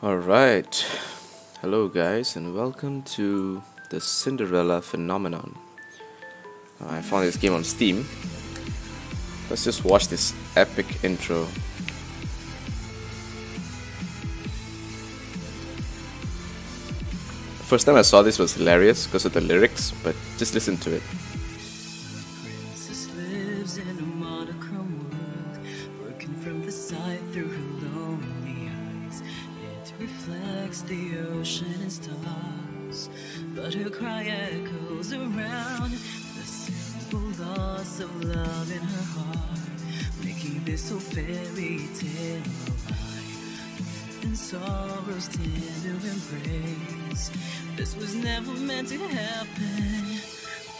Alright, hello guys and welcome to the Cinderella phenomenon. I found this game on Steam. Let's just watch this epic intro. First time I saw this was hilarious because of the lyrics, but just listen to it. Princess lives in a monochrome world, working from the side through her lonely eyes. It reflects the ocean and stars, but her cry echoes around the simple loss of love in her heart, making this whole fairy tale alive. And sorrow's tender embrace. This was never meant to happen.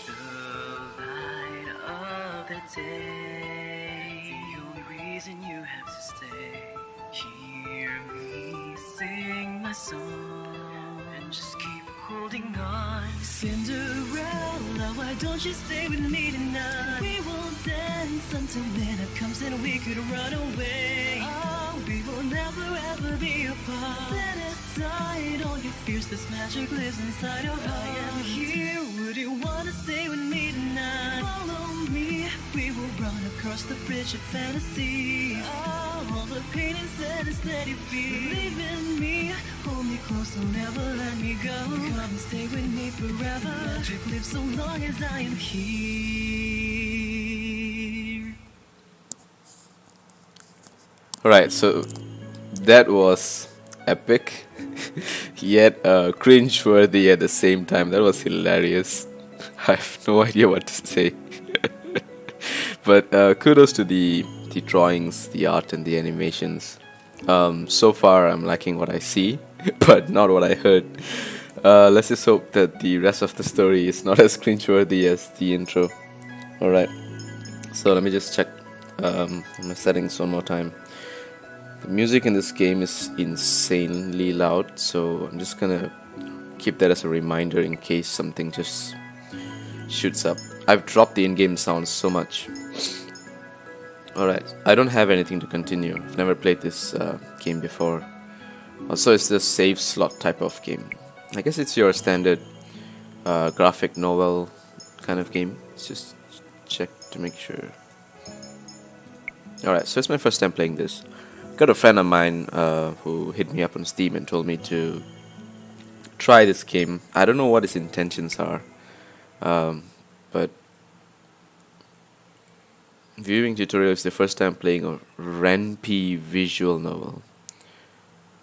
The light of the day, the only reason you have to stay. Hear me sing my song and just keep holding on. Cinderella, why don't you stay with me tonight? We will dance until midnight comes and we could run away. Oh, we will never ever be apart. Set aside all your fears, this magic lives inside your heart. I am here, would you wanna stay with me tonight? Follow me, we will run across the bridge of fantasy. Oh, all the pain and sadness that you feel, believe in me, hold me close, don't never let me go. Come and stay with me forever. Magic lives so long as I am here. Alright, so that was epic, yet cringe-worthy at the same time. That was hilarious. I have no idea what to say. But kudos to the drawings, the art, and the animations. So far, I'm liking what I see, but not what I heard. Let's just hope that the rest of the story is not as cringe-worthy as the intro. Alright, so let me just check my settings one more time. The music in this game is insanely loud, so I'm just gonna keep that as a reminder in case something just shoots up. I've dropped the in-game sound so much. Alright, I don't have anything to continue. I've never played this game before. Also, it's the save slot type of game. I guess it's your standard graphic novel kind of game. Let's just check to make sure. Alright, so it's my first time playing this. Got a friend of mine who hit me up on Steam and told me to try this game. I don't know what his intentions are, but viewing tutorial is the first time playing a Ren'Py visual novel.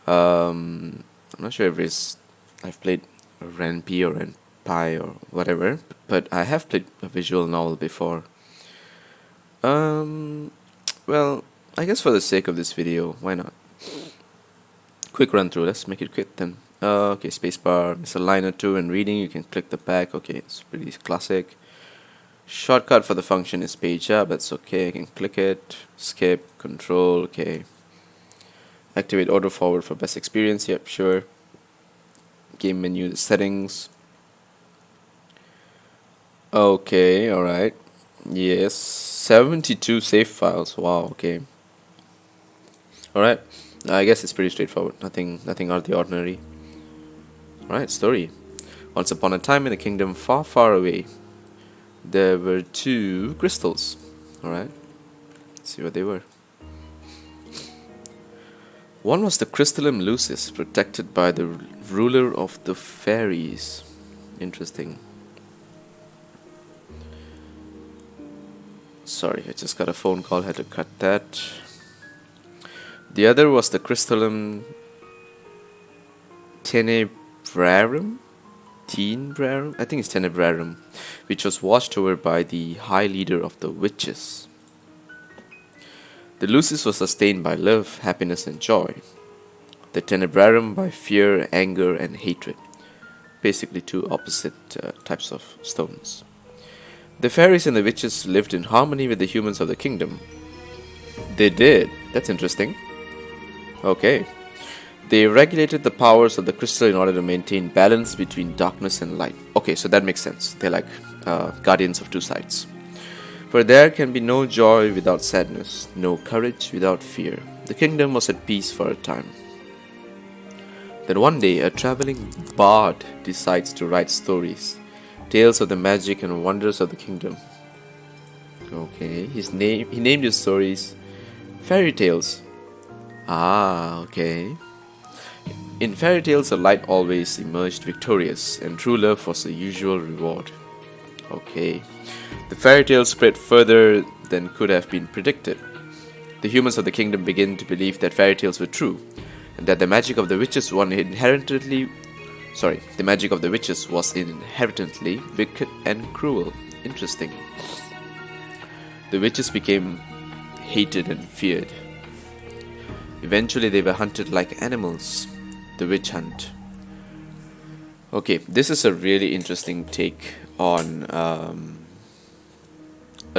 I'm not sure if I've played Ren'Py or Ren'Py or whatever, but I have played a visual novel before. Well, I guess for the sake of this video, why not? Quick run through, let's make it quick then. Okay, spacebar, it's a line or two and reading, you can click the back, okay, it's pretty classic. Shortcut for the function is page up, that's okay, I can click it, skip, control, okay. Activate auto forward for best experience, yep, sure. Game menu, the settings. Okay, alright. Yes, 72 save files, wow, okay. Alright, I guess it's pretty straightforward, nothing out of the ordinary. Alright, story. Once upon a time in a kingdom far, far away, there were two crystals. Alright, let's see what they were. One was the crystallum lucis, protected by the ruler of the fairies. Interesting. Sorry, I just got a phone call, had to cut that. The other was the crystallum tenebrarum? I think it's tenebrarum, which was watched over by the high leader of the witches. The lucis was sustained by love, happiness, and joy. The tenebrarum by fear, anger, and hatred. Basically two opposite types of stones. The fairies and the witches lived in harmony with the humans of the kingdom. They did. That's interesting. Okay. They regulated the powers of the crystal in order to maintain balance between darkness and light. Okay, so that makes sense. They're like guardians of two sides. For there can be no joy without sadness, no courage without fear. The kingdom was at peace for a time. Then one day, a traveling bard decides to write stories, tales of the magic and wonders of the kingdom. Okay, he named his stories fairy tales. Ah, okay. In fairy tales, the light always emerged victorious, and true love was the usual reward. Okay. The fairy tale spread further than could have been predicted. The humans of the kingdom began to believe that fairy tales were true, and that the magic of the witches was inherently wicked and cruel. Interesting. The witches became hated and feared. Eventually they were hunted like animals. The witch hunt. Okay, this is a really interesting take on a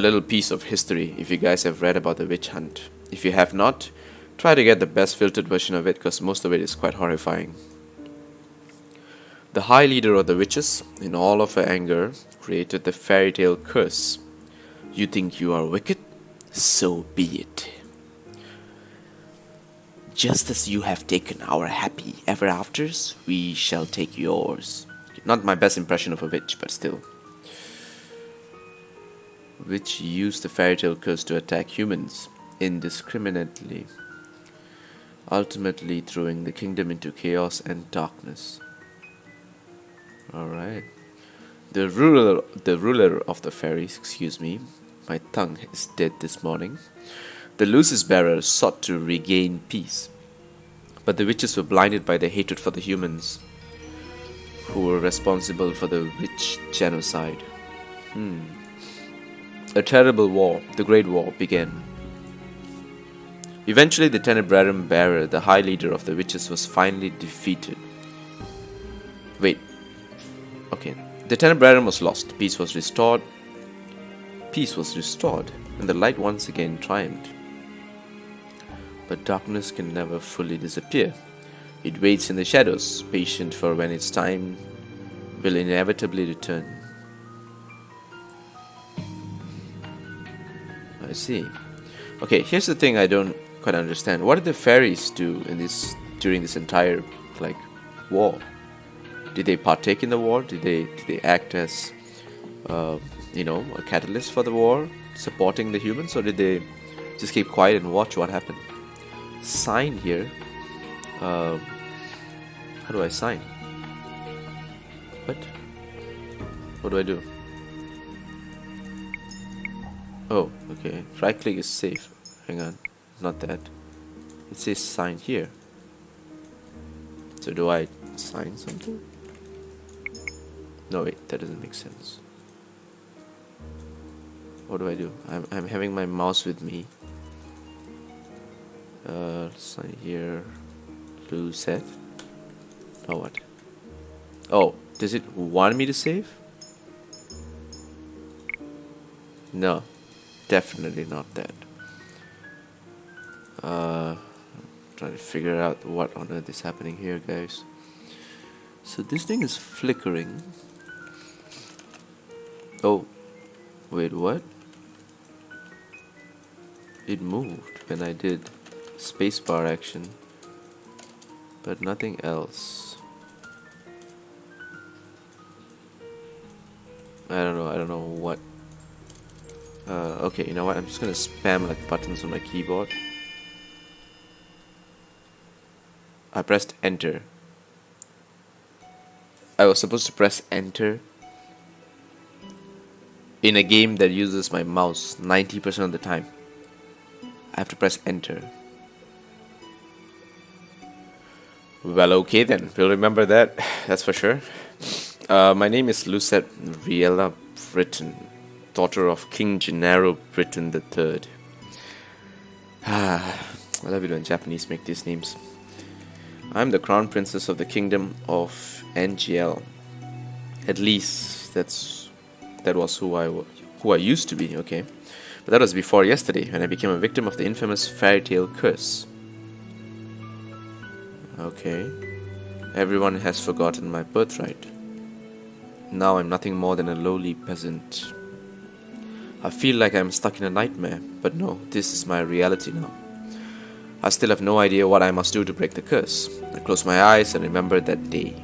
little piece of history if you guys have read about the witch hunt. If you have not, try to get the best filtered version of it because most of it is quite horrifying. The high leader of the witches, in all of her anger, created the fairy tale curse. You think you are wicked? So be it. Just as you have taken our happy ever afters, we shall take yours. Not my best impression of a witch, but still. Witch used the fairy tale curse to attack humans indiscriminately, ultimately throwing the kingdom into chaos and darkness. Alright. The ruler of the fairies, my tongue is dead this morning. The lucis bearer sought to regain peace, but the witches were blinded by their hatred for the humans, who were responsible for the witch genocide. A terrible war, the Great War, began. Eventually, the Tenebrarum bearer, the high leader of the witches, was finally defeated. Wait. Okay. The Tenebrarum was lost. Peace was restored, and the light once again triumphed. But darkness can never fully disappear. It waits in the shadows, patient for when its time will inevitably return. I see. Okay, here's the thing I don't quite understand. What did the fairies do during this entire war? Did they partake in the war? Did they act as a catalyst for the war, supporting the humans, or did they just keep quiet and watch what happened? Sign here. How do I sign? What do I do? Oh, okay. Right click is safe. Hang on. Not that. It says sign here. So do I sign something? No, wait. That doesn't make sense. What do I do? I'm having my mouse with me. Sign here. Lose set. Now what? Oh, does it want me to save? No. Definitely not that. I'm trying to figure out what on earth is happening here, guys. So this thing is flickering. Oh, wait, what? It moved when I did spacebar action, but nothing else. I don't know what. Okay, you know what? I'm just gonna spam buttons on my keyboard. I pressed enter. I was supposed to press enter in a game that uses my mouse 90% of the time. I have to press enter. Well, okay then. We'll remember that. That's for sure. My name is Lucette Riella Britton, daughter of King Gennaro Britton III. I love it when Japanese make these names. I'm the crown princess of the kingdom of NGL. At least that was who I used to be, okay? But that was before yesterday, when I became a victim of the infamous fairy tale curse. Okay. Everyone has forgotten my birthright. Now I'm nothing more than a lowly peasant. I feel like I'm stuck in a nightmare, but no, this is my reality now. I still have no idea what I must do to break the curse. I close my eyes and remember that day.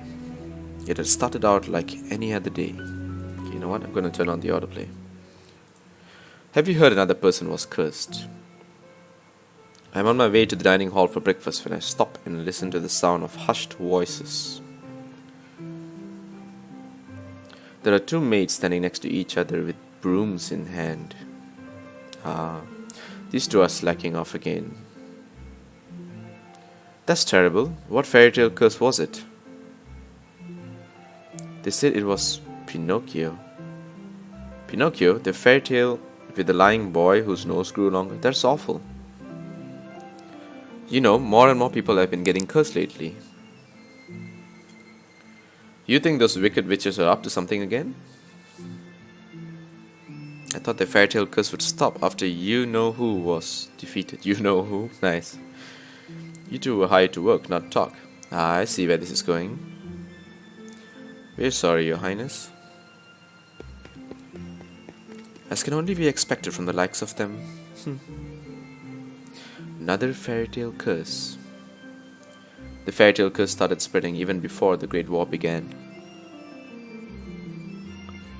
It had started out like any other day. You know what? I'm going to turn on the autoplay. Have you heard another person was cursed? I'm on my way to the dining hall for breakfast when I stop and listen to the sound of hushed voices. There are two maids standing next to each other with brooms in hand. These two are slacking off again. That's terrible. What fairy tale curse was it? They said it was Pinocchio. Pinocchio, the fairy tale with the lying boy whose nose grew longer. That's awful. You know, more and more people have been getting cursed lately. You think those wicked witches are up to something again? I thought the fairy tale curse would stop after you-know-who was defeated. You-know-who? Nice. You two were hired to work, not talk. I see where this is going. We're sorry, Your Highness. As can only be expected from the likes of them. Another fairy tale curse. The fairy tale curse started spreading even before the Great War began.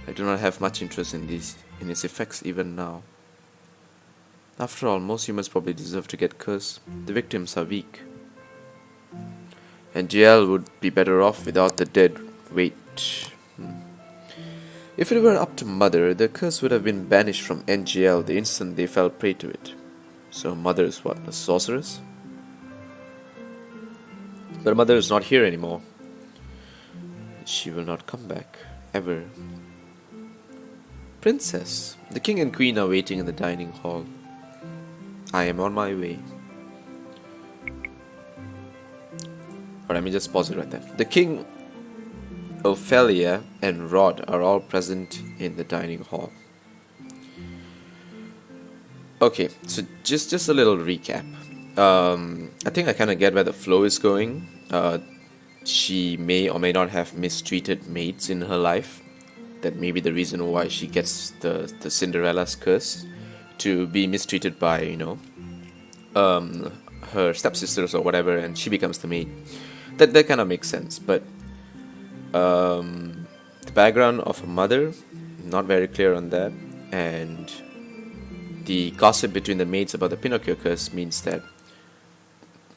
I do not have much interest in its effects even now. After all, most humans probably deserve to get cursed. The victims are weak. And GL would be better off without the dead weight. If it were up to Mother, the curse would have been banished from NGL the instant they fell prey to it. So Mother is what, a sorceress? But Mother is not here anymore. She will not come back, ever. Princess, the King and Queen are waiting in the dining hall. I am on my way. Or let me just pause it right there. The King, Ophelia, and Rod are all present in the dining hall. Okay, so just a little recap. I think I kind of get where the flow is going. She may or may not have mistreated maids in her life. That may be the reason why she gets the Cinderella's curse, to be mistreated by, you know, her stepsisters or whatever, and she becomes the maid. That kind of makes sense. But the background of her mother, not very clear on that, and the gossip between the maids about the Pinocchio curse means that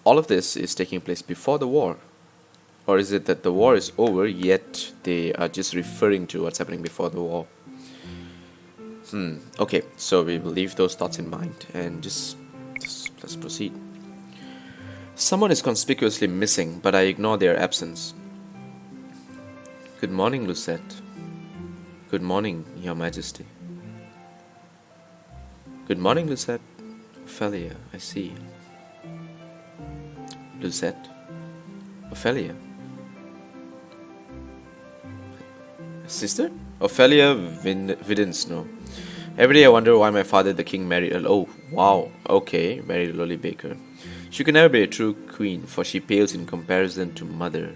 all of this is taking place before the war. Or is it that the war is over, yet they are just referring to what's happening before the war? Okay, so we will leave those thoughts in mind and just let's proceed. Someone is conspicuously missing, but I ignore their absence. Good morning, Lucette. Good morning, Your Majesty. Good morning, Lucette. Ophelia, I see. Lucette. Ophelia. Sister? Ophelia Vidensno. Every day I wonder why my father, the king, married a... Oh, wow. Okay, married a lowly baker. She could never be a true queen, for she pales in comparison to mother.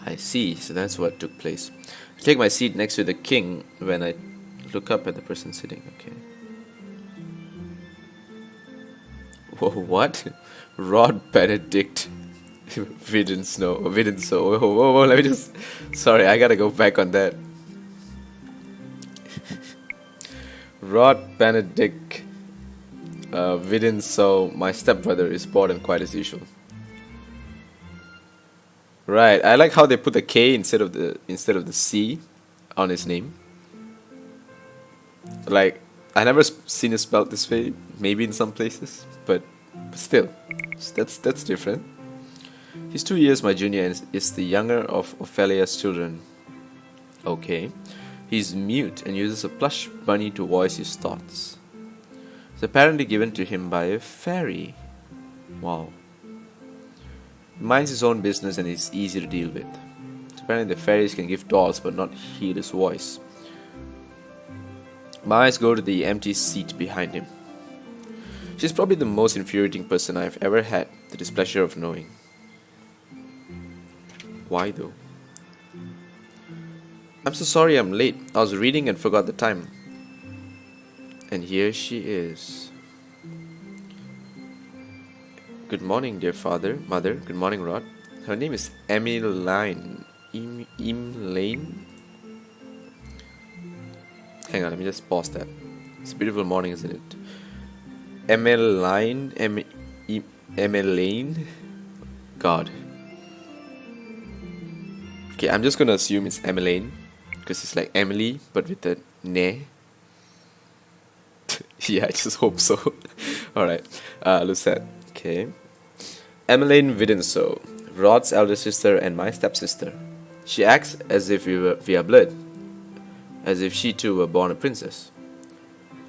I see, so that's what took place. I take my seat next to the king when I look up at the person sitting. Okay. Whoa, what? Rod Benedict Vidensno. Whoa, let me just... Sorry, I gotta go back on that. Rod Benedict Vidensno, my stepbrother, is bored and quiet as usual. Right, I like how they put the K instead of the C on his name. Like, I never seen it spelled this way. Maybe in some places, but still, that's different. He's 2 years my junior and is the younger of Ophelia's children. Okay. He's mute and uses a plush bunny to voice his thoughts. It's apparently given to him by a fairy. Wow. He minds his own business and is easy to deal with. So apparently the fairies can give dolls but not hear his voice. My eyes go to the empty seat behind him. She's probably the most infuriating person I've ever had the displeasure of knowing. Why though? I'm so sorry I'm late. I was reading and forgot the time. And here she is. Good morning, dear father, mother. Good morning, Rod. Her name is Emmeline. Emmeline? Hang on, let me just pause that. It's a beautiful morning, isn't it? Emmeline? Emmeline? God. Okay, I'm just gonna assume it's Emmeline, because it's like Emily, but with a ne. Yeah, I just hope so. Alright, Lucette. Okay. Emmeline Vidinso, Rod's elder sister and my stepsister. She acts as if we are blood, as if she too were born a princess,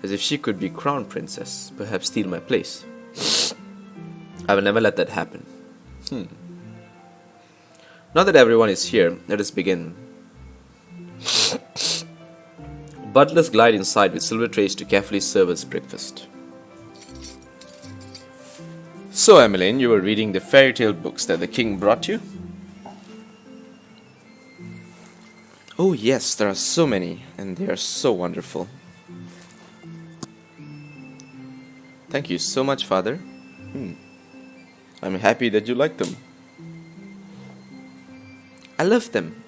as if she could be crown princess, perhaps steal my place. I will never let that happen. Now that everyone is here, let us begin. Butlers glide inside with silver trays to carefully serve us breakfast. So, Emmeline, you were reading the fairy tale books that the king brought you? Oh yes, there are so many, and they are so wonderful. Thank you so much, Father. I'm happy that you like them. I love them.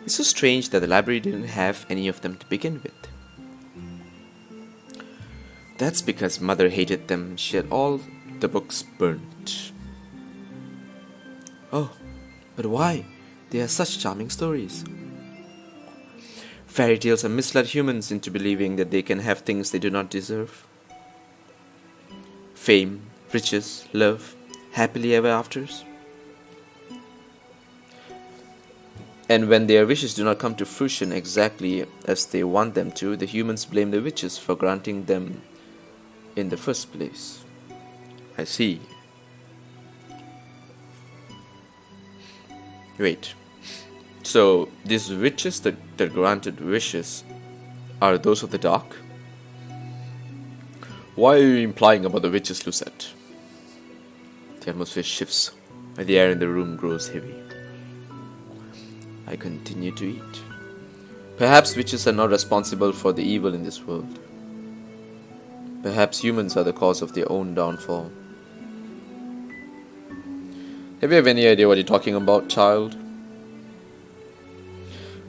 It's so strange that the library didn't have any of them to begin with. That's because Mother hated them. She had all the books burnt. Oh, but why? They are such charming stories. Fairy tales have misled humans into believing that they can have things they do not deserve. Fame, riches, love, happily ever afters. And when their wishes do not come to fruition exactly as they want them to, the humans blame the witches for granting them in the first place. I see. Wait. So, these witches that granted wishes are those of the dark? Why are you implying about the witches, Lucette? The atmosphere shifts, and the air in the room grows heavy. I continue to eat. Perhaps witches are not responsible for the evil in this world. Perhaps humans are the cause of their own downfall. Have you any idea what you're talking about, child?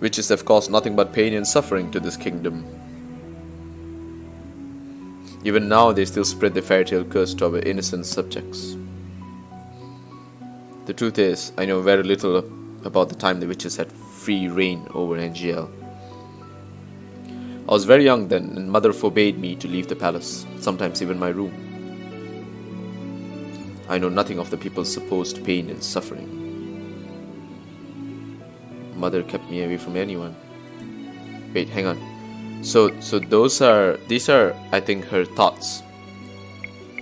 Witches have caused nothing but pain and suffering to this kingdom. Even now, they still spread the fairy tale curse to our innocent subjects. The truth is, I know very little about the time the witches had free reign over NGL. I was very young then, and Mother forbade me to leave the palace, sometimes even my room. I know nothing of the people's supposed pain and suffering. Mother kept me away from anyone. Wait, hang on. So these are, I think, her thoughts.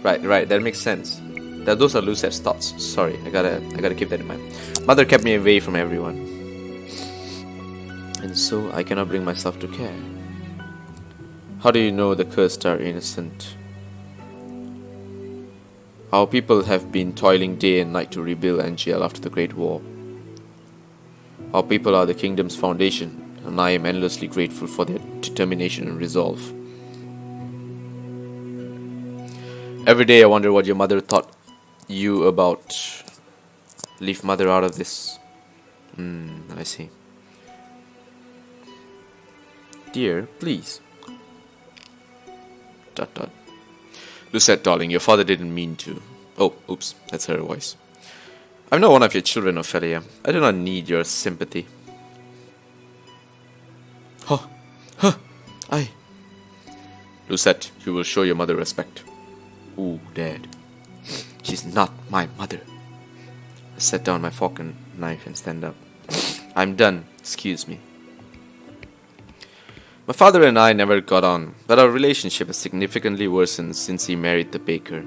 Right, that makes sense. Those are Lucette's thoughts. Sorry, I gotta keep that in mind. Mother kept me away from everyone, and so I cannot bring myself to care. How do you know the cursed are innocent? Our people have been toiling day and night to rebuild NGL after the Great War. Our people are the kingdom's foundation, and I am endlessly grateful for their determination and resolve. Every day I wonder what your mother thought you about. Leave Mother out of this. I see. Dear, please. ... Lucette, darling, your father didn't mean to. Oh, oops, that's her voice. I'm not one of your children, Ophelia. I do not need your sympathy. I... Lucette, you will show your mother respect. Ooh, Dad. She's not my mother. I set down my fork and knife and stand up. I'm done. Excuse me. My father and I never got on, but our relationship has significantly worsened since he married the baker.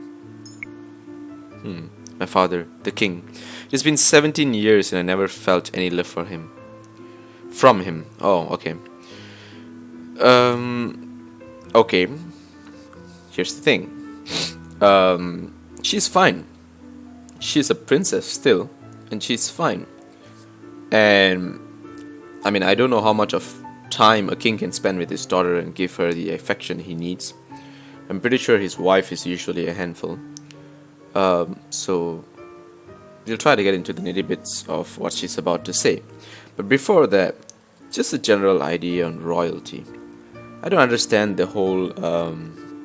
My father, the king. It's been 17 years and I never felt any love for him. From him. Oh, okay. Okay. Here's the thing. She's fine. She's a princess still, and she's fine. And I mean, I don't know how much of time a king can spend with his daughter and give her the affection he needs. I'm pretty sure his wife is usually a handful. So we'll try to get into the nitty bits of what she's about to say. But before that, just a general idea on royalty. I don't understand the whole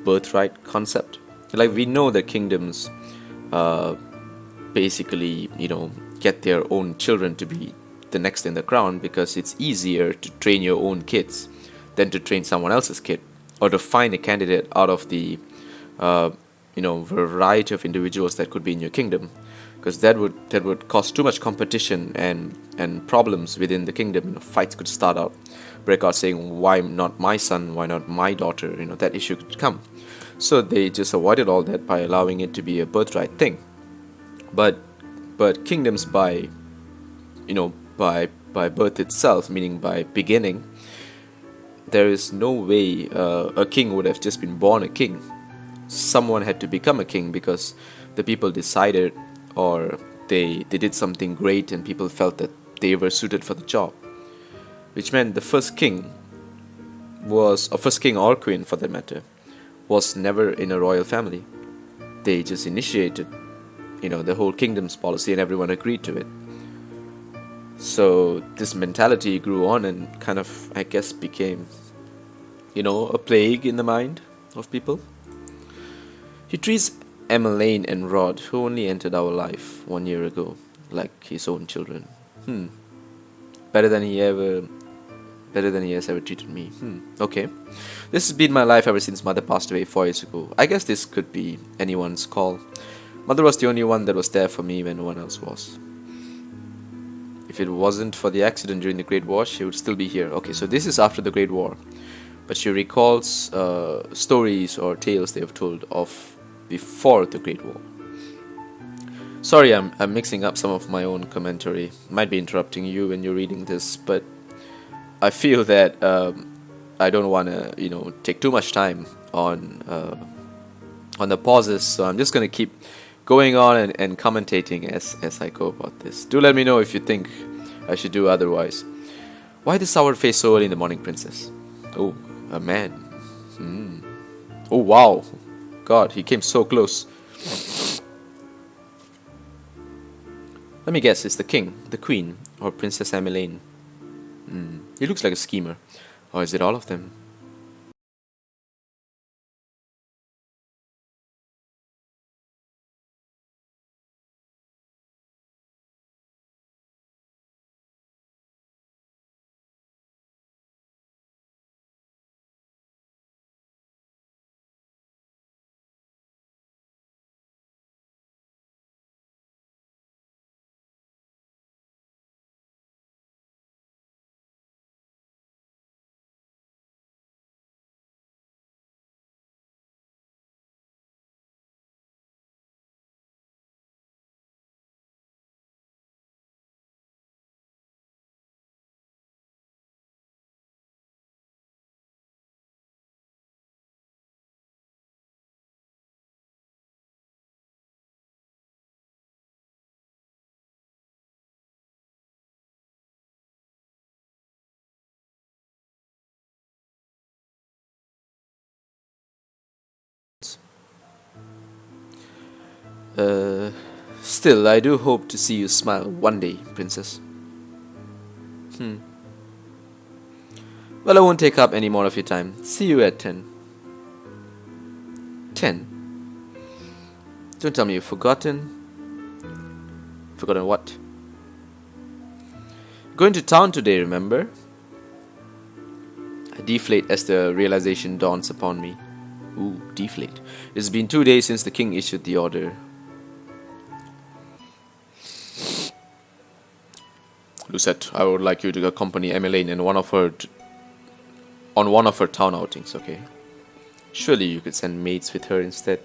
birthright concept. Like, we know that kingdoms uh, basically, get their own children to be the next in the crown because it's easier to train your own kids than to train someone else's kid, or to find a candidate out of the uh, variety of individuals that could be in your kingdom, because that would cause too much competition and problems within the kingdom. Fights could start out, break out, saying, why not my son, why not my daughter? That issue could come. So they just avoided all that by allowing it to be a birthright thing. But kingdoms by birth itself, meaning by beginning, there is no way a king would have just been born a king. Someone had to become a king because the people decided, or they did something great and people felt that they were suited for the job, which meant the first king or queen for that matter, was never in a royal family. They just initiated the whole kingdom's policy and everyone agreed to it. So this mentality grew on and kind of, I guess, became a plague in the mind of people. He treats Emmeline and Rod, who only entered our life 1 year ago, like his own children. Better than he has ever treated me. Okay. This has been my life ever since Mother passed away 4 years ago. I guess this could be anyone's call. Mother was the only one that was there for me when no one else was. If it wasn't for the accident during the Great War, she would still be here. Okay, so this is after the Great War. But she recalls stories or tales they have told of before the Great War. Sorry, I'm mixing up some of my own commentary. Might be interrupting you when you're reading this, but I feel that I don't want to, take too much time on the pauses. So I'm just going to keep going on and commentating as I go about this. Do let me know if you think I should do otherwise. Why the sour face so early in the morning, princess? Oh, a man. Oh, wow. God, he came so close. Let me guess, it's the king, the queen, or Princess Emmeline. He looks like a schemer. Or is it all of them? Still, I do hope to see you smile one day, princess. Well, I won't take up any more of your time. See you at 10. 10? Don't tell me you've forgotten. Forgotten what? Going to town today, remember? I deflate as the realization dawns upon me. Ooh, deflate. It's been 2 days since the king issued the order. Lucette, I would like you to accompany Emmeline in on one of her town outings, okay? Surely you could send maids with her instead.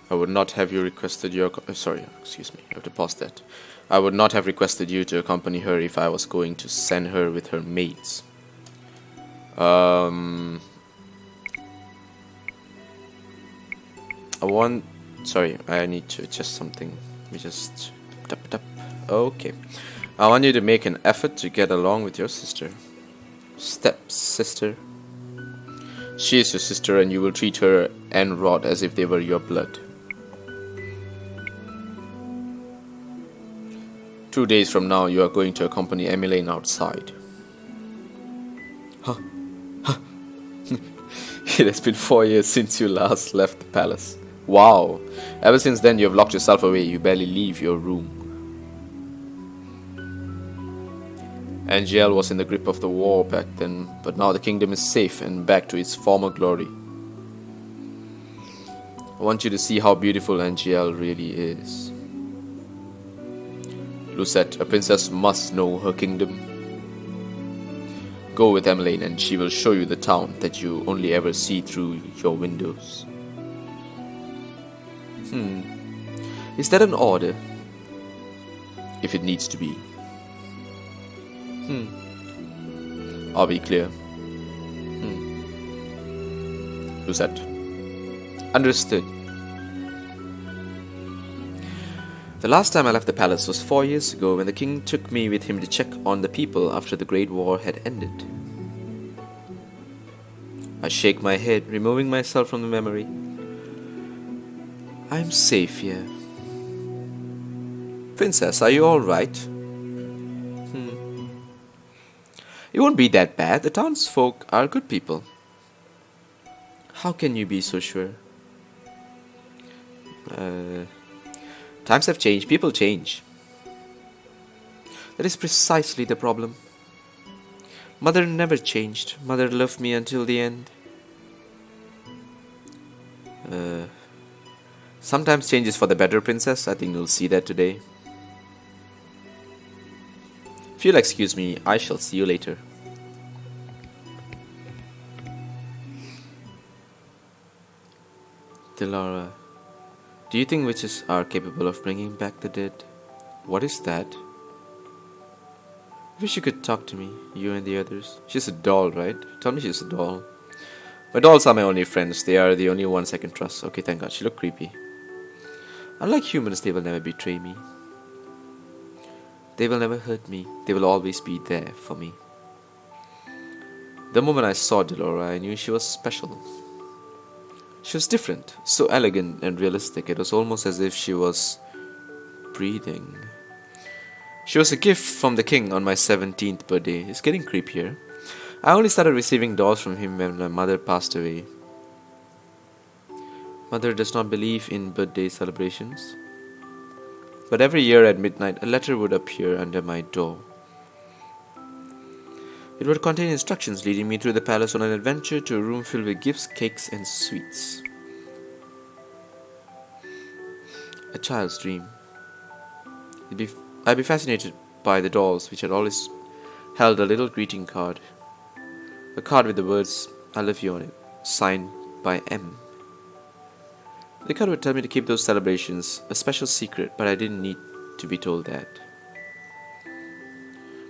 I would not have you requested your... sorry, excuse me, I have to pause that. I would not have requested you to accompany her if I was going to send her with her maids. Sorry, I need to adjust something. Let me just... Okay. I want you to make an effort to get along with your sister. Step-sister. She is your sister and you will treat her and Rod as if they were your blood. 2 days from now, you are going to accompany Emmeline outside. Huh? It has been 4 years since you last left the palace. Wow. Ever since then, you have locked yourself away. You barely leave your room. Angel was in the grip of the war back then, but now the kingdom is safe and back to its former glory. I want you to see how beautiful Angel really is. Lucette, a princess must know her kingdom. Go with Emmeline and she will show you the town that you only ever see through your windows. Is that an order? If it needs to be. Are we clear? Lucette. Understood. The last time I left the palace was 4 years ago when the king took me with him to check on the people after the Great War had ended. I shake my head, removing myself from the memory. I'm safe here. Princess, are you alright? It won't be that bad. The townsfolk are good people. How can you be so sure? Times have changed. People change. That is precisely the problem. Mother never changed. Mother loved me until the end. Sometimes change is for the better, princess. I think you'll see that today. If you'll excuse me, I shall see you later. Dilara, do you think witches are capable of bringing back the dead? What is that? I wish you could talk to me, you and the others. She's a doll, right? Tell me she's a doll. My dolls are my only friends. They are the only ones I can trust. Okay, thank God. She looked creepy. Unlike humans, they will never betray me. They will never hurt me. They will always be there for me. The moment I saw Dilara, I knew she was special. She was different, so elegant and realistic. It was almost as if she was breathing. She was a gift from the king on my 17th birthday. It's getting creepier. I only started receiving dolls from him when my mother passed away. Mother does not believe in birthday celebrations. But every year at midnight, a letter would appear under my door. It would contain instructions leading me through the palace on an adventure to a room filled with gifts, cakes, and sweets. A child's dream. I'd be fascinated by the dolls, which had always held a little greeting card. A card with the words, "I love you" on it, signed by M. The card would tell me to keep those celebrations a special secret, but I didn't need to be told that.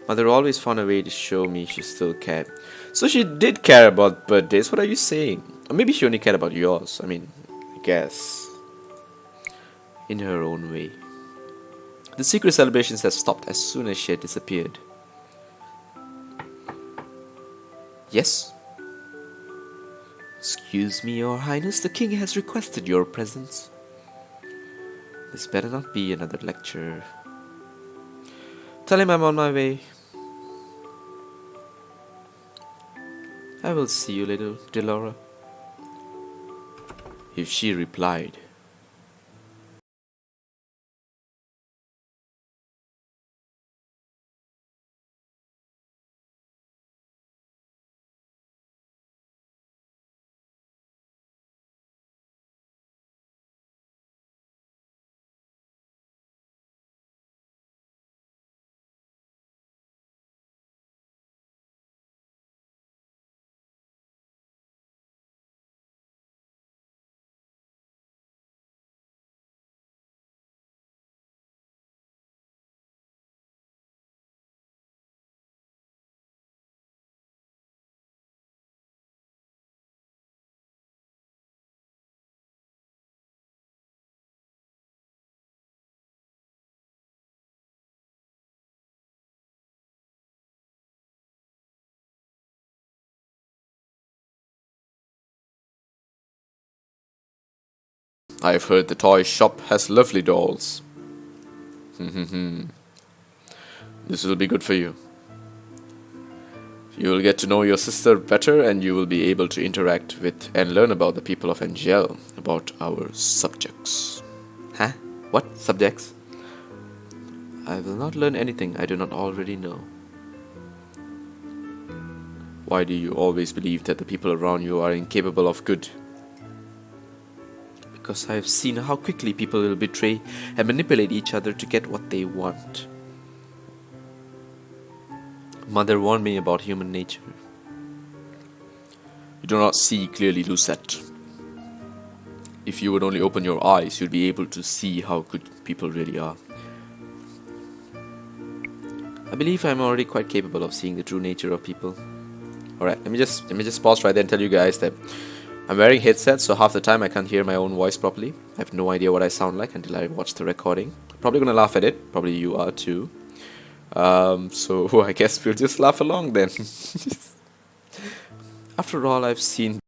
Mother always found a way to show me she still cared. So she did care about birthdays, what are you saying? Or maybe she only cared about yours, I guess. In her own way. The secret celebrations had stopped as soon as she had disappeared. Yes? Excuse me, Your Highness, the king has requested your presence. This better not be another lecture. Tell him I'm on my way. I will see you later, Dilara. If she replied. I've heard the toy shop has lovely dolls. This will be good for you. You will get to know your sister better, and you will be able to interact with and learn about the people of Angel, about our subjects. Huh? What subjects? I will not learn anything I do not already know. Why do you always believe that the people around you are incapable of good? Because I have seen how quickly people will betray and manipulate each other to get what they want. Mother warned me about human nature. You do not see clearly, Lucette. If you would only open your eyes, you'd be able to see how good people really are. I believe I'm already quite capable of seeing the true nature of people. Alright, let me just pause right there and tell you guys that I'm wearing headsets, so half the time I can't hear my own voice properly. I have no idea what I sound like until I watch the recording. Probably gonna laugh at it. Probably you are too. So I guess we'll just laugh along then. After all, I've seen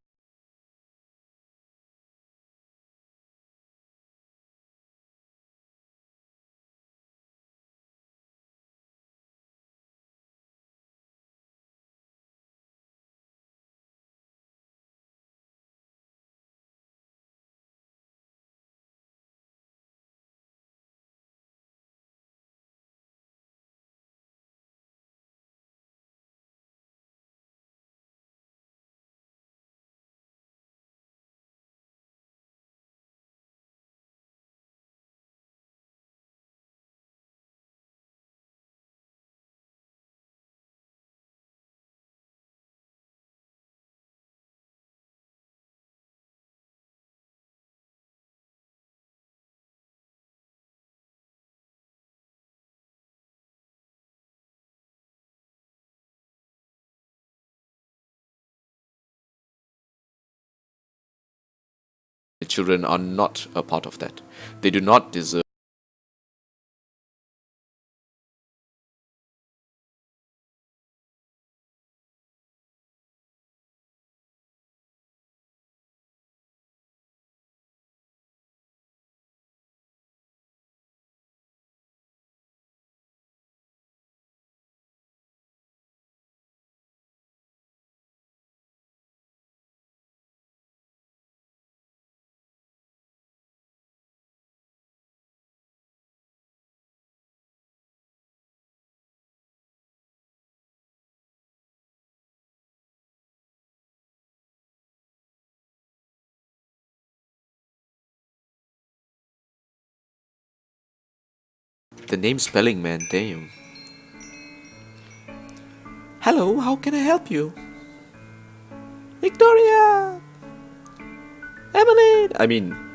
the children are not a part of that. They do not deserve. The name spelling, man, damn. Hello, how can I help you? Victoria!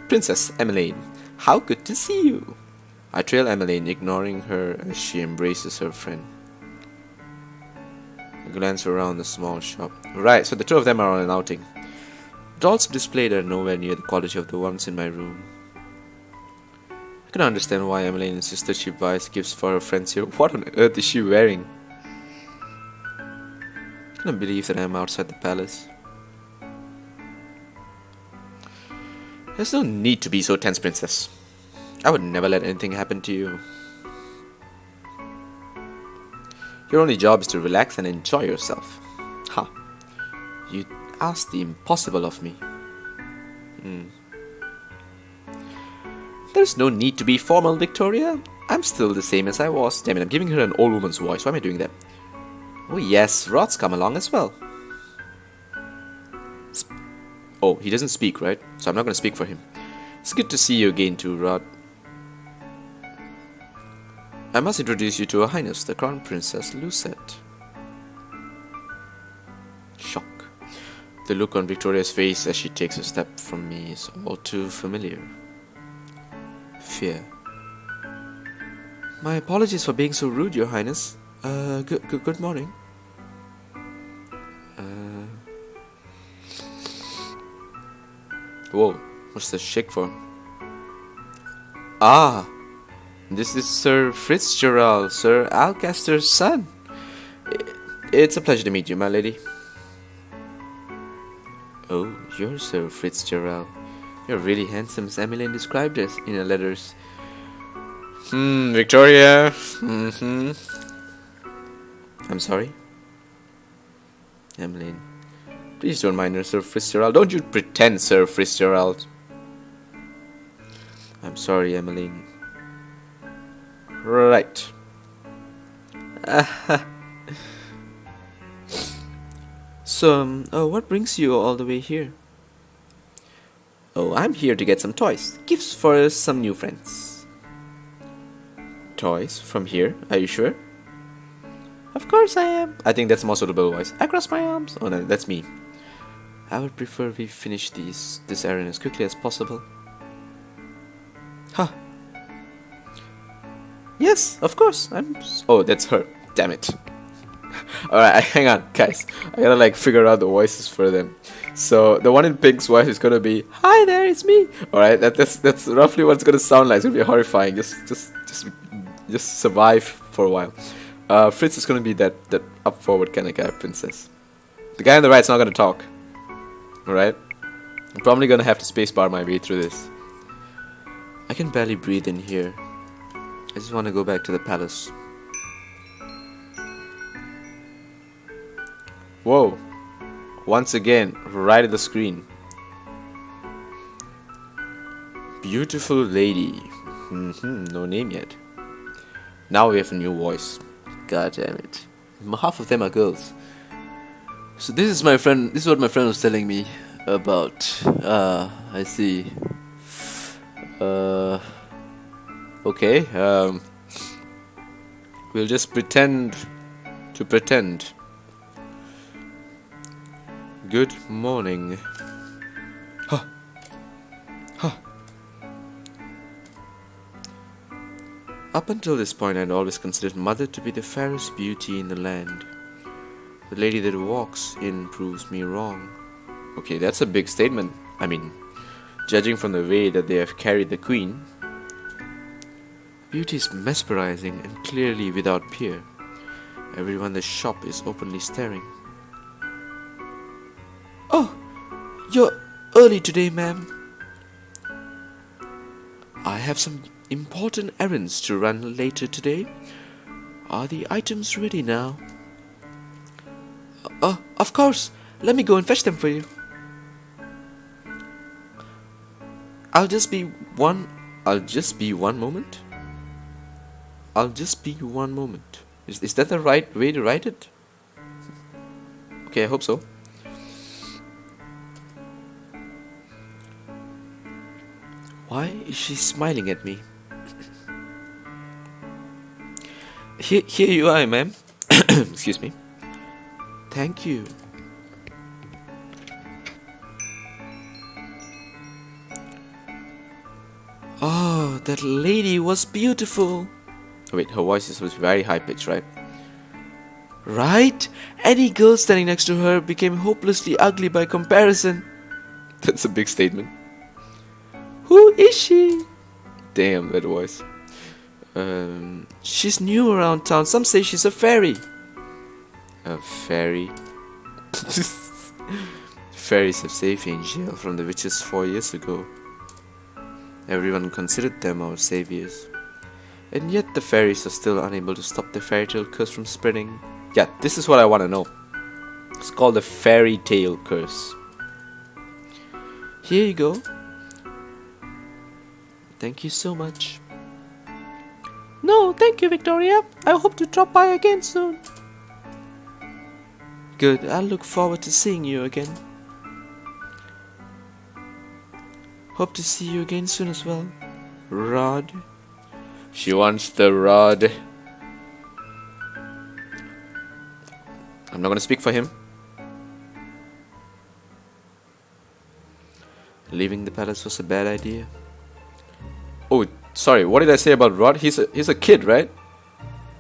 Princess Emmeline. How good to see you. I trail Emmeline, ignoring her as she embraces her friend. I glance around the small shop. Right, so the two of them are on an outing. Dolls displayed are nowhere near the quality of the ones in my room. I can understand why Emmeline insisted she buys gifts for her friends here. What on earth is she wearing? I cannot believe that I am outside the palace. There's no need to be so tense, princess. I would never let anything happen to you. Your only job is to relax and enjoy yourself. Ha! You asked the impossible of me. There's no need to be formal, Victoria. I'm still the same as I was. Damn it, I'm giving her an old woman's voice. Why am I doing that? Oh yes, Rod's come along as well. Oh, he doesn't speak, right? So I'm not going to speak for him. It's good to see you again too, Rod. I must introduce you to Her Highness, the Crown Princess Lucette. Shock. The look on Victoria's face as she takes a step from me is all too familiar. Fear. My apologies for being so rude, Your Highness. Good morning. Whoa, what's the shake for? Ah, this is Sir Fitzgerald, Sir Alcaster's son. It's a pleasure to meet you, my lady. Oh, you're Sir Fitzgerald. You're really handsome, as Emmeline described us in her letters. Victoria. I'm sorry? Emmeline. Please don't mind her, Sir Fitzgerald. Don't you pretend, Sir Fitzgerald. I'm sorry, Emmeline. Right. So, what brings you all the way here? Oh, I'm here to get some toys. Gifts for some new friends. Toys? From here? Are you sure? Of course I am. I think that's a more suitable voice. I cross my arms. Oh no, that's me. I would prefer we finish this errand as quickly as possible. Huh. Yes, of course. Oh, that's her. Damn it. Alright, hang on, guys. I gotta like figure out the voices for them. So the one in Pink's voice is gonna be, "Hi there, it's me." Alright, that's roughly what it's gonna sound like. It's gonna be horrifying. Just survive for a while. Fritz is gonna be that up forward kind of guy, princess. The guy on the right's not gonna talk. Alright? I'm probably gonna have to spacebar my way through this. I can barely breathe in here. I just wanna go back to the palace. Whoa. Once again, right at the screen. Beautiful lady. No name yet. Now we have a new voice. God damn it. Half of them are girls. So this is my friend. This is what my friend was telling me about. I see. Okay. We'll just pretend to pretend. Good morning. Huh. Huh. Up until this point, I'd always considered Mother to be the fairest beauty in the land. The lady that walks in proves me wrong. Okay, that's a big statement. I mean, judging from the way that they have carried the queen, beauty is mesmerizing and clearly without peer. Everyone in the shop is openly staring. Oh, you're early today, ma'am. I have some important errands to run later today. Are the items ready now? Of course. Let me go and fetch them for you. I'll just be one moment. I'll just be one moment. Is that the right way to write it? Okay, I hope so. Why is she smiling at me? Here you are, ma'am. Excuse me. Thank you. Oh, that lady was beautiful. Oh, wait, her voice was very high pitched, right? Right? Any girl standing next to her became hopelessly ugly by comparison. That's a big statement. Who is she? Damn, that voice. She's new around town. Some say she's a fairy. A fairy? Fairies have saved me in jail from the witches 4 years ago. Everyone considered them our saviors. And yet the fairies are still unable to stop the fairy tale curse from spreading. Yeah, this is what I want to know. It's called the fairy tale curse. Here you go. Thank you so much. No, thank you, Victoria. I hope to drop by again soon. Good, I'll look forward to seeing you again. Hope to see you again soon as well. Rod. She wants the rod. I'm not gonna speak for him. Leaving the palace was a bad idea. Oh, sorry, what did I say about Rod? He's a kid, right?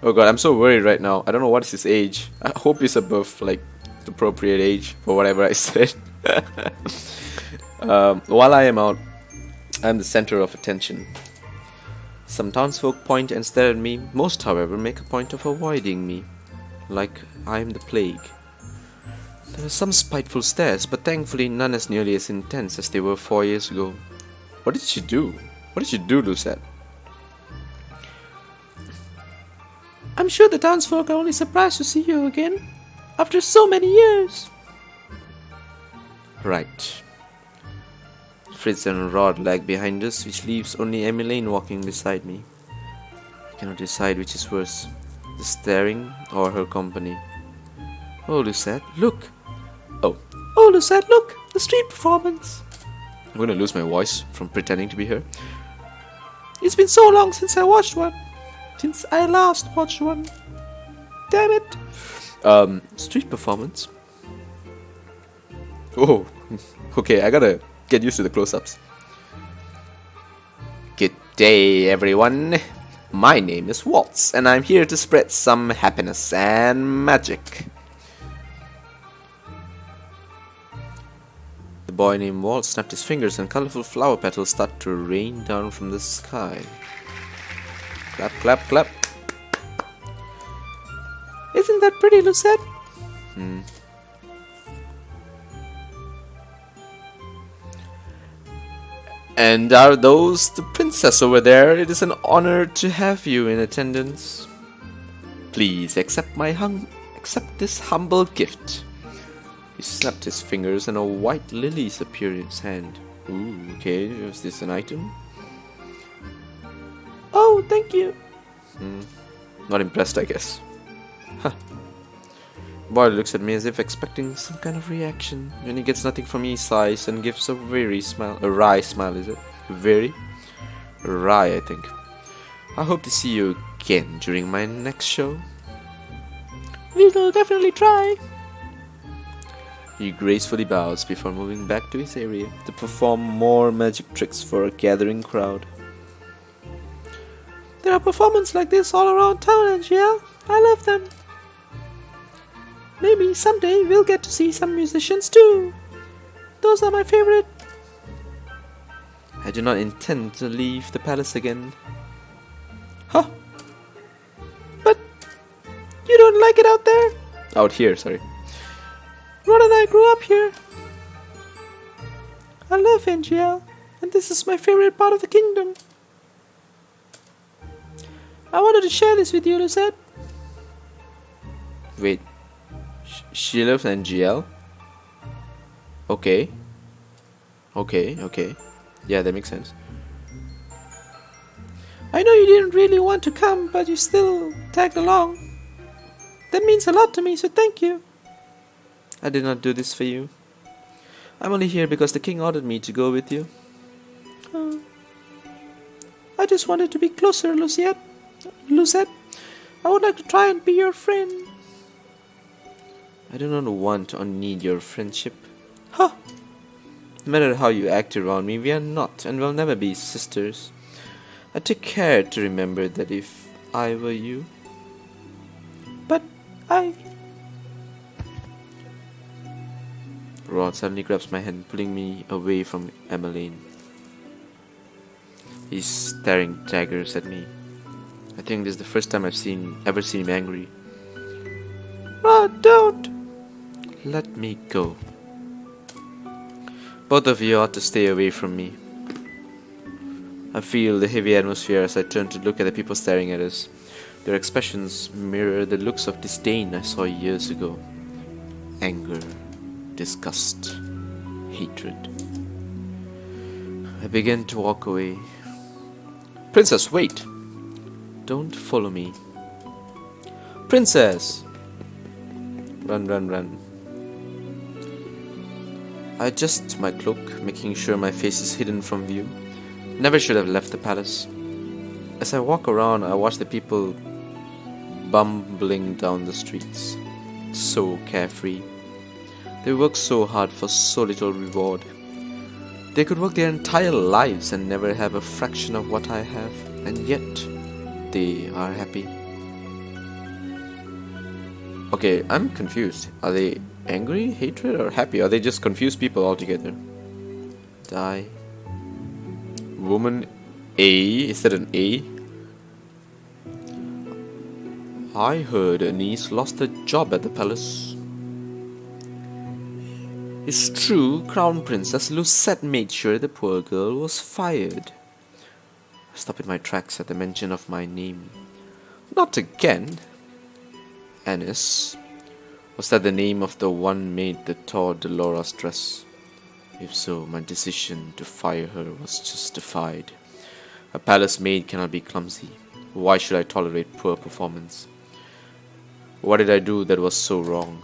Oh god, I'm so worried right now. I don't know what's his age. I hope he's above, like, the appropriate age for whatever I said. While I am out, I'm the center of attention. Some townsfolk point and stare at me. Most, however, make a point of avoiding me, like I am the plague. There are some spiteful stares, but thankfully none as nearly as intense as they were 4 years ago. What did she do? What did you do, Lucette? I'm sure the townsfolk are only surprised to see you again, after so many years. Right. Fritz and Rod lag behind us, which leaves only Emmeline walking beside me. I cannot decide which is worse, the staring or her company. Oh, Lucette, look! Oh, Lucette, look! The street performance! I'm gonna lose my voice from pretending to be her. It's been so long since I watched one. Since I last watched one. Damn it! Street performance? Oh, okay, I gotta get used to the close-ups. Good day, everyone. My name is Waltz, and I'm here to spread some happiness and magic. The boy named Waltz snapped his fingers, and colorful flower petals started to rain down from the sky. Clap, clap, clap. Isn't that pretty, Lucette? And are those the princess over there? It is an honor to have you in attendance. Please accept this humble gift. He snapped his fingers and a white lily appeared in his hand. Ooh, okay, is this an item? Oh, thank you. Not impressed, I guess. Huh. Boy looks at me as if expecting some kind of reaction. When he gets nothing from me, he sighs and gives a wry smile, is it? Very? Wry, I think. I hope to see you again during my next show. We'll definitely try. He gracefully bows before moving back to his area to perform more magic tricks for a gathering crowd. There are performances like this all around town, Angel. I love them. Maybe someday we'll get to see some musicians too. Those are my favorite. I do not intend to leave the palace again. Huh? But you don't like it out there? Out here, sorry. Rod and I grew up here. I love NGL, and this is my favorite part of the kingdom. I wanted to share this with you, Lucette. Wait. She loves NGL? Okay. Okay. Yeah, that makes sense. I know you didn't really want to come, but you still tagged along. That means a lot to me, so thank you. I did not do this for you. I'm only here because the king ordered me to go with you. I just wanted to be closer, Lucette. I would like to try and be your friend. I do not want or need your friendship. Huh? No matter how you act around me, we are not and will never be sisters. I take care to remember that if I were you. But Rod suddenly grabs my hand, pulling me away from Emmeline. He's staring daggers at me. I think this is the first time I've ever seen him angry. Rod, don't! Let me go. Both of you ought to stay away from me. I feel the heavy atmosphere as I turn to look at the people staring at us. Their expressions mirror the looks of disdain I saw years ago. Anger, disgust, hatred. I began to walk away. Princess, wait! Don't follow me. Princess! Run. I adjust my cloak, making sure my face is hidden from view. Never should have left the palace. As I walk around, I watch the people bumbling down the streets. So carefree. They work so hard for so little reward. They could work their entire lives and never have a fraction of what I have, and yet they are happy. Okay, I'm confused. Are they angry, hatred, or happy? Are they just confused people altogether? Die. Woman A? Is that an A? I heard a niece lost her job at the palace. It's true, Crown Princess Lucette made sure the poor girl was fired. I stop in my tracks at the mention of my name. Not again. Annis. Was that the name of the one maid that tore Delora's dress? If so, my decision to fire her was justified. A palace maid cannot be clumsy. Why should I tolerate poor performance? What did I do that was so wrong?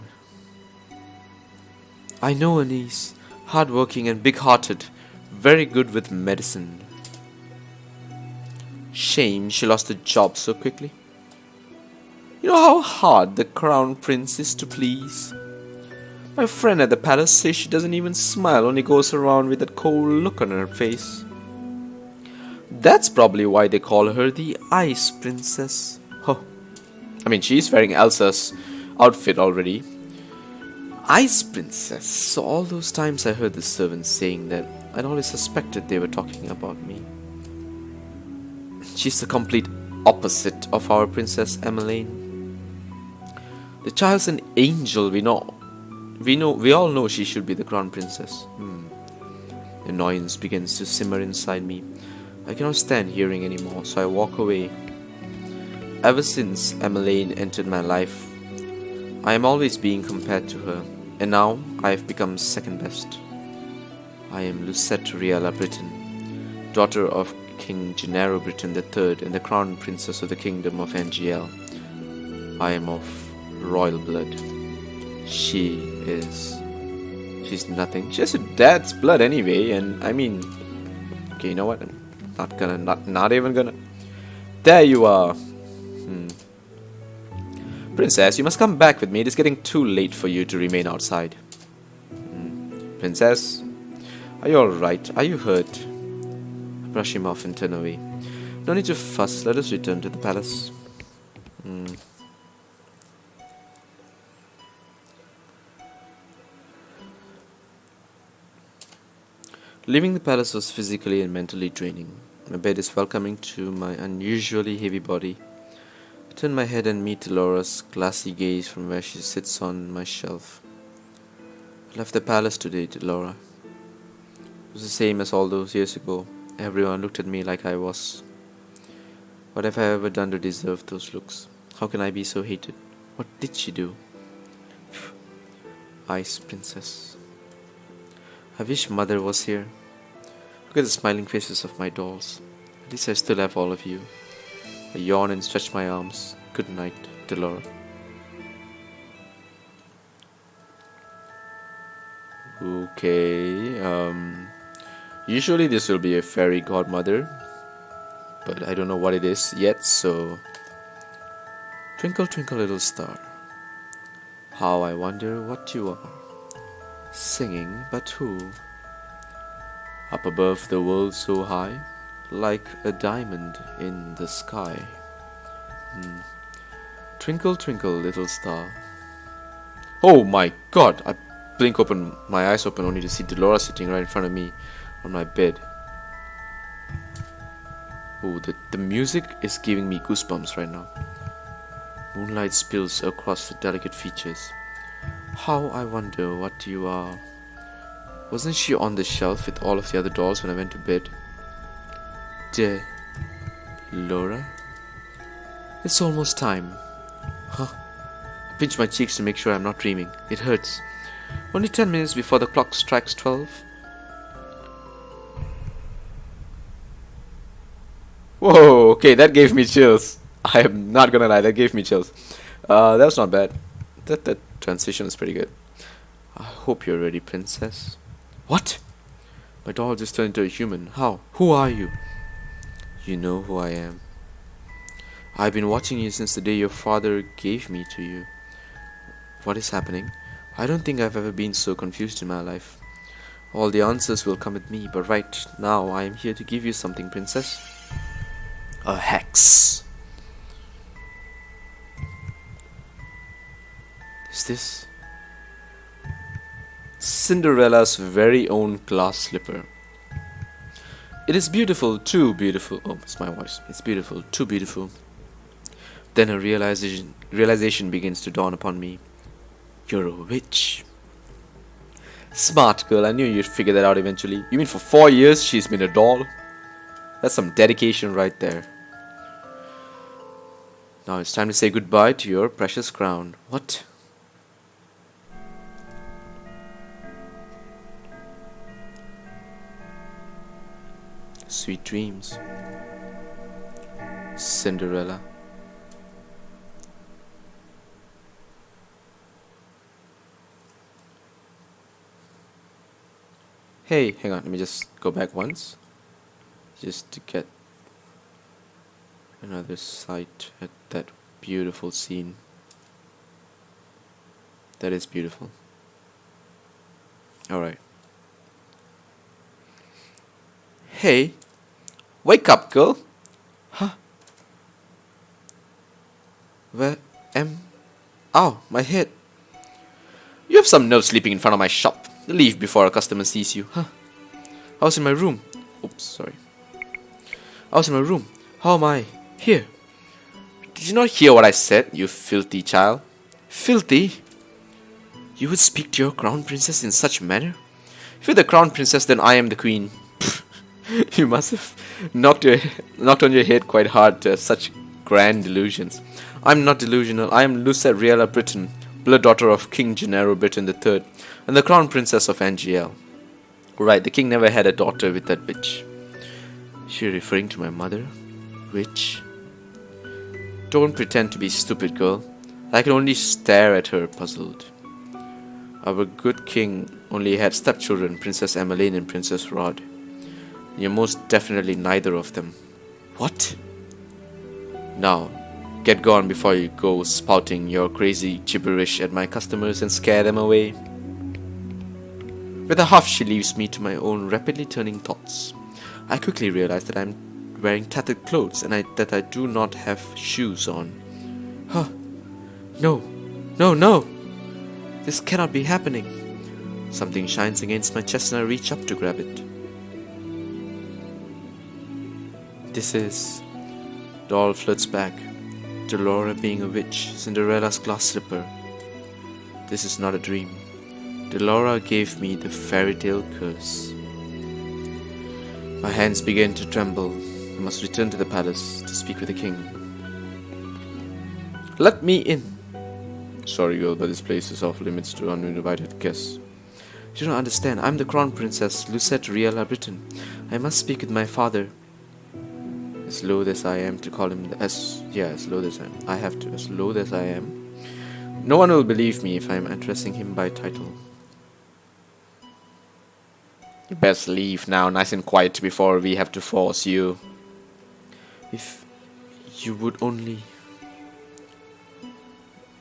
I know a niece, hardworking and big-hearted, very good with medicine. Shame she lost the job so quickly. You know how hard the crown prince is to please? My friend at the palace says she doesn't even smile when he goes around with that cold look on her face. That's probably why they call her the Ice Princess. Oh, I mean, she's wearing Elsa's outfit already. Ice Princess. So all those times I heard the servants saying that, I'd always suspected they were talking about me. She's the complete opposite of our Princess Emmeline. The child's an angel, we all know she should be the crown princess. Annoyance begins to simmer inside me. I cannot stand hearing anymore, so I walk away. Ever since Emmeline entered my life, I am always being compared to her, and now I have become second best. I am Lucette Riella Britain, daughter of King Gennaro Britain III and the crown princess of the kingdom of Angel. I am of royal blood. She's nothing. She has her dad's blood anyway, and I mean, okay, you know what? I'm not even gonna. There you are. Princess, you must come back with me. It is getting too late for you to remain outside. Princess, are you alright? Are you hurt? I brush him off and turn away. No need to fuss. Let us return to the palace. Leaving the palace was physically and mentally draining. My bed is welcoming to my unusually heavy body. I turn my head and meet Delora's glassy gaze from where she sits on my shelf. I left the palace today, Delora. It was the same as all those years ago. Everyone looked at me like I was. What have I ever done to deserve those looks? How can I be so hated? What did she do? Ice Princess. I wish Mother was here. Look at the smiling faces of my dolls. At least I still have all of you. I yawn and stretch my arms. Good night, Delora. Okay, usually this will be a fairy godmother, but I don't know what it is yet, so... Twinkle, twinkle, little star, how I wonder what you are. Singing, but who? Up above the world so high, like a diamond in the sky. Twinkle, twinkle, little star. Oh my god! I blink open, my eyes open only to see Delora sitting right in front of me on my bed. Oh, the music is giving me goosebumps right now. Moonlight spills across the delicate features. How I wonder what you are. Wasn't she on the shelf with all of the other dolls when I went to bed? Delora? It's almost time. Huh? I pinch my cheeks to make sure I'm not dreaming. It hurts. Only 10 minutes before the clock strikes 12. Whoa, okay, that gave me chills. I am not gonna lie, that gave me chills. That was not bad. That transition is pretty good. I hope you're ready, princess. What? My doll just turned into a human. How? Who are you? You know who I am. I've been watching you since the day your father gave me to you. What is happening? I don't think I've ever been so confused in my life. All the answers will come at me, but right now I am here to give you something, princess. A hex. Is this Cinderella's very own glass slipper? It is beautiful, too beautiful. Oh, it's my voice. It's beautiful, too beautiful. Then a realization begins to dawn upon me. You're a witch. Smart girl, I knew you'd figure that out eventually. You mean for 4 years she's been a doll? That's some dedication right there. Now it's time to say goodbye to your precious crown. What? Sweet dreams. Cinderella. Hey, hang on, let me just go back once. Just to get another sight at that beautiful scene. That is beautiful. Alright. Hey, wake up, girl. Huh? Where am... Ow, my head. You have some nerve sleeping in front of my shop. Leave before a customer sees you. Huh? I was in my room. Oops, sorry. I was in my room. How am I? Here. Did you not hear what I said, you filthy child? Filthy? You would speak to your crown princess in such manner? If you're the crown princess, then I am the queen. You must have knocked on your head quite hard to have such grand delusions. I'm not delusional. I am Cinderella Britain, blood daughter of King Gennaro Britain III, and the crown princess of Angel. Right, the king never had a daughter with that witch. Is she referring to my mother? Witch? Don't pretend to be stupid, girl. I can only stare at her, puzzled. Our good king only had stepchildren, Princess Emmeline and Princess Rod. You're most definitely neither of them. What? Now, get gone before you go spouting your crazy gibberish at my customers and scare them away. With a huff, she leaves me to my own rapidly turning thoughts. I quickly realize that I'm wearing tattered clothes and that I do not have shoes on. Huh. No. No, no. This cannot be happening. Something shines against my chest and I reach up to grab it. This is... Doll flirts back. Delora being a witch, Cinderella's glass slipper. This is not a dream. Delora gave me the fairy tale curse. My hands began to tremble. I must return to the palace to speak with the king. Let me in. Sorry, girl, but this place is off limits to uninvited guests. You don't understand. I'm the crown princess, Cinderella Britain. I must speak with my father. As loath as I am to call him, as loath as I am. I have to, as loath as I am. No one will believe me if I am addressing him by title. You best leave now, nice and quiet, before we have to force you. If you would only...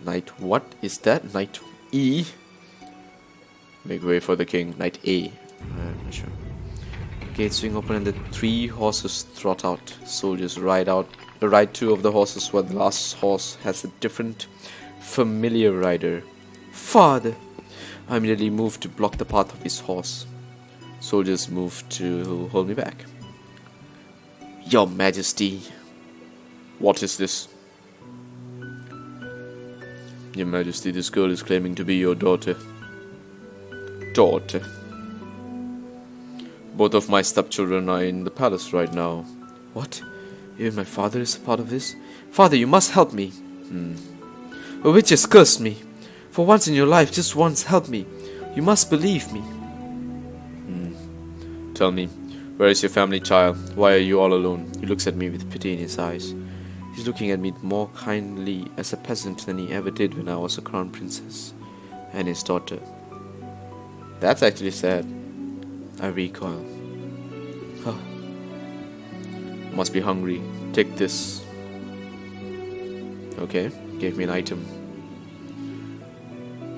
Knight, what is that? Knight E? Make way for the king. Knight A. I'm not sure. Gates swing open and the 3 horses trot out. Soldiers ride two of the horses while the last horse has a different, familiar rider. Father! I immediately moved to block the path of his horse. Soldiers moved to hold me back. Your Majesty. What is this? Your Majesty, this girl is claiming to be your daughter. Daughter? Both of my stepchildren are in the palace right now. What? Even my father is a part of this? Father, you must help me. A witch has cursed me. For once in your life, just once, help me. You must believe me. Tell me, where is your family, child? Why are you all alone? He looks at me with pity in his eyes. He's looking at me more kindly as a peasant than he ever did when I was a crown princess and his daughter. That's actually sad. I recoil. Oh. Must be hungry. Take this. Okay, gave me an item.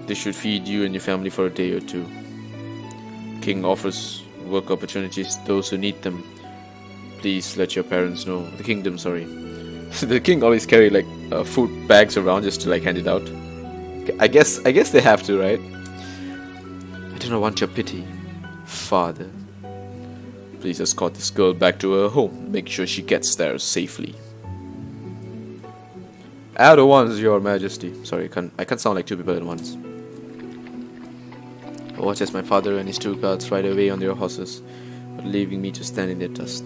This should feed you and your family for a day or two. King offers work opportunities to those who need them. Please let your parents know. The kingdom, sorry. The king always carry like food bags around just to like hand it out. I guess they have to, right? I do not want your pity, Father. Please escort this girl back to her home. Make sure she gets there safely. At once, Your Majesty. Sorry, I can't sound like 2 people at once. I watch as my father and his 2 guards ride away on their horses, but leaving me to stand in their dust.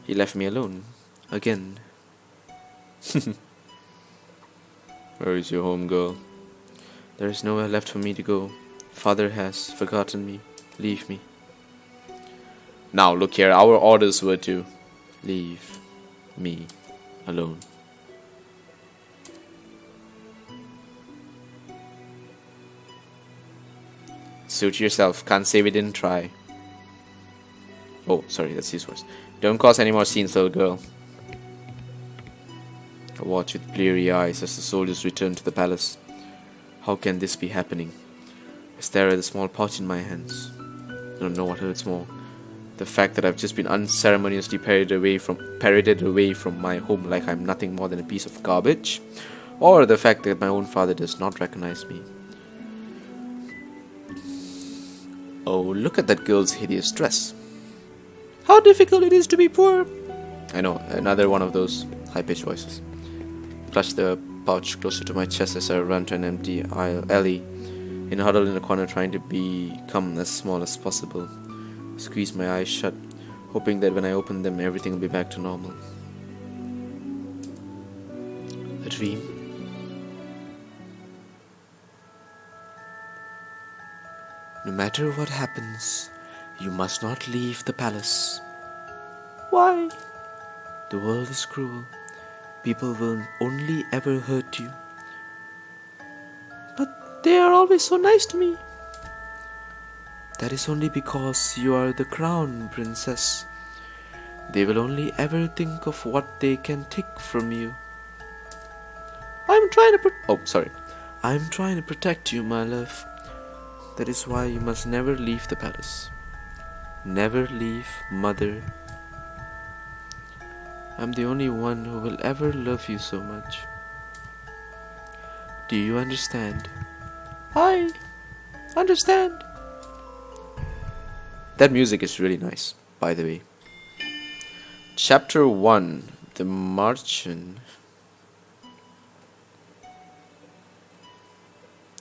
He left me alone. Again. Where is your home, girl? There is nowhere left for me to go. Father has forgotten me. Leave me. Now, look here. Our orders were to leave me alone. Suit yourself. Can't say we didn't try. Oh, sorry, that's his words. Don't cause any more scenes, little girl. I watch with bleary eyes as the soldiers return to the palace. How can this be happening? I stare at the small pouch in my hands. I don't know what hurts more. The fact that I've just been unceremoniously paraded away from my home like I'm nothing more than a piece of garbage, or the fact that my own father does not recognize me. Oh, look at that girl's hideous dress. How difficult it is to be poor. I know, another one of those high-pitched voices. Clutch the pouch closer to my chest as I run to an empty alley and huddle in a corner trying to become as small as possible. Squeeze my eyes shut, hoping that when I open them everything will be back to normal. A dream? No matter what happens, you must not leave the palace. Why? The world is cruel. People will only ever hurt you. But they are always so nice to me. That is only because you are the crown princess. They will only ever think of what they can take from you. I'm trying to protect you, my love. That is why you must never leave the palace. Never leave Mother. I'm the only one who will ever love you so much. Do you understand? I understand. That music is really nice, by the way. Chapter 1, The Martian.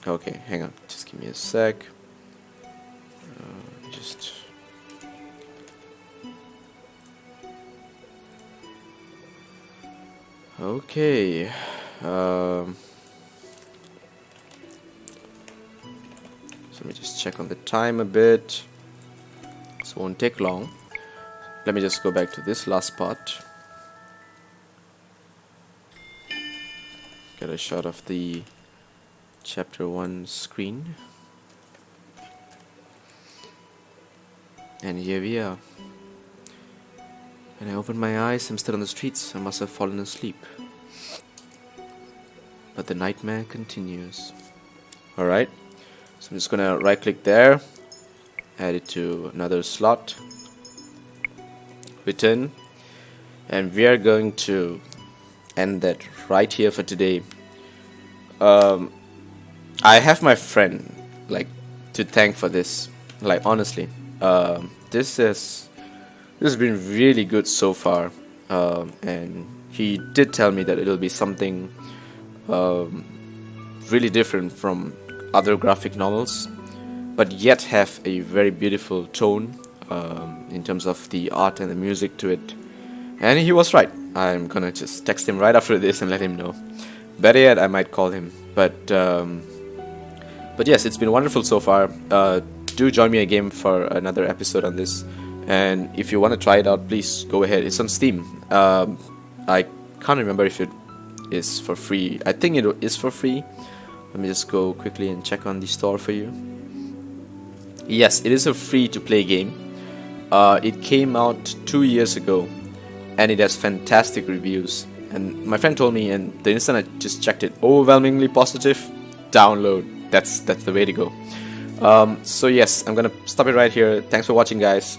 Okay, hang on. Just give me a sec. Okay. So let me just check on the time a bit. This won't take long. Let me just go back to this last part. Get a shot of the chapter 1 screen. And here we are. When I open my eyes, I'm still on the streets. I must have fallen asleep. But the nightmare continues. Alright. So I'm just gonna right click there. Add it to another slot. Return. And we are going to end that right here for today. I have my friend to thank for this. Honestly, this has been really good so far, and he did tell me that it'll be something really different from other graphic novels, but yet have a very beautiful tone in terms of the art and the music to it. And he was right. I'm gonna just text him right after this and let him know. Better yet, I might call him. But yes, it's been wonderful so far. Do join me again for another episode on this. And if you want to try it out, please go ahead. It's on Steam. I can't remember if it is for free. I think it is for free. Let me just go quickly and check on the store for you. Yes, it is a free-to-play game. It came out 2 years ago, and it has fantastic reviews. And my friend told me, and the instant I just checked it, overwhelmingly positive. Download. That's the way to go. So yes, I'm gonna stop it right here. Thanks for watching, guys.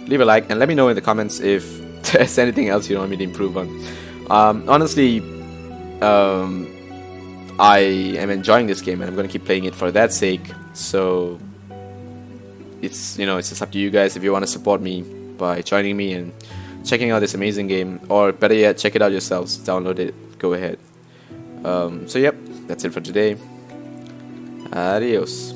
Leave a like and let me know in the comments if there's anything else you want me to improve on. Honestly, I am enjoying this game and I'm gonna keep playing it for that sake. So it's just up to you guys if you want to support me by joining me and checking out this amazing game, or better yet, check it out yourselves. Download it. Go ahead. So yep, that's it for today. Adios.